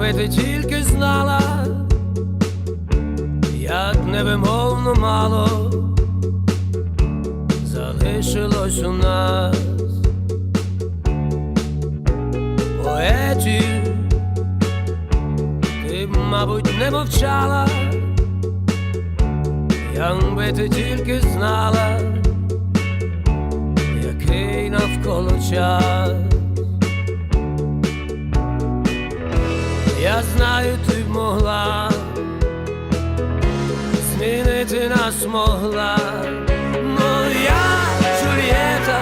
якби ти тільки знала, як невимовно мало залишилось у нас поетів, ти б, мабуть, не мовчала, якби ти тільки знала, який навколо час. Я знаю, ти б могла змінити нас, могла моя Джульєта,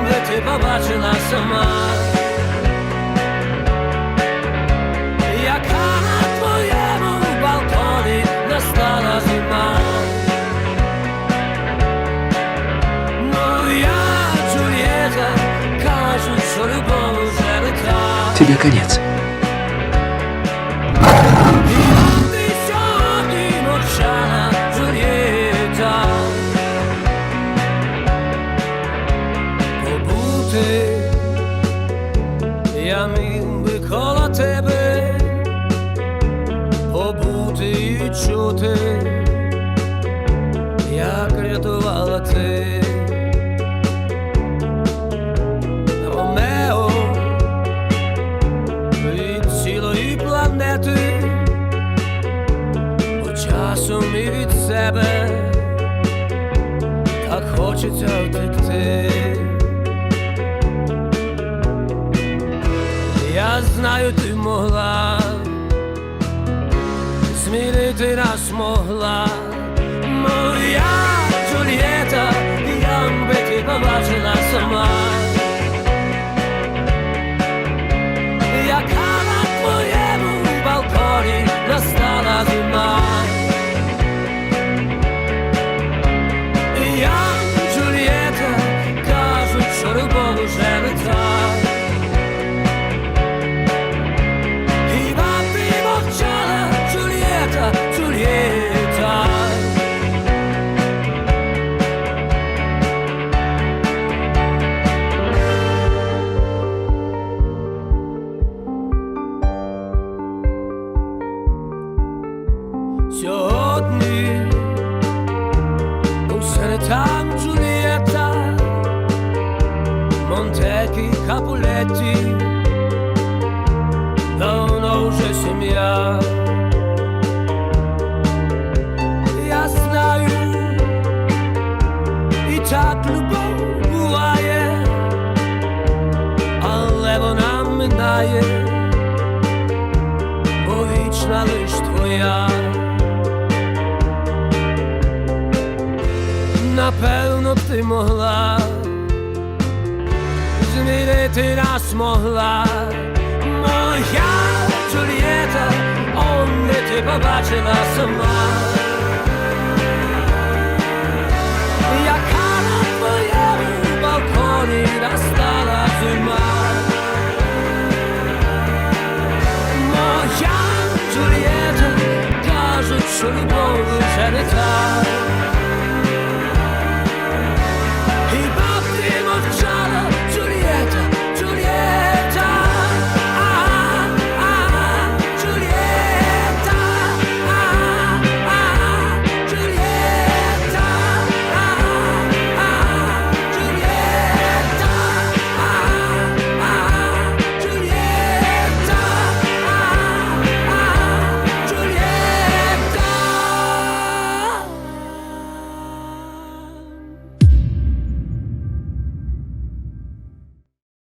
би ти побачила сама, яка на твоєму балконі настала зима. Моя Джульєта, кажуть, що любов уже лета. Тебе конец. Ти сьогодні мовчала, Джульєта. Побути я міг би коло тебе, побути і чути, як рятувала ти. Ромео від цілої планети, бо часом і від себе так хочеться втекти. Я знаю, ти могла змінити нас, могла моя Джульєта, якби ти побачила сама, яка на твоєму балконі настала зима. Я Джульєта, кажуть, що любов уже лета. Хіба ти мовчала, Джульєта, Джульєта? Сьогодні усеред там Джульєта, Монтекі, Капулетті, давно вже сім'я. Я знаю, і так любов буває, але вона минає, бо вічна лиш твоя. Напевно, б ти могла змінити нас, могла моя Джульєта, би ти побачила сама, яка на твоєму балконі настала зима. Моя Джульєта, кажуть, що любов вже не та.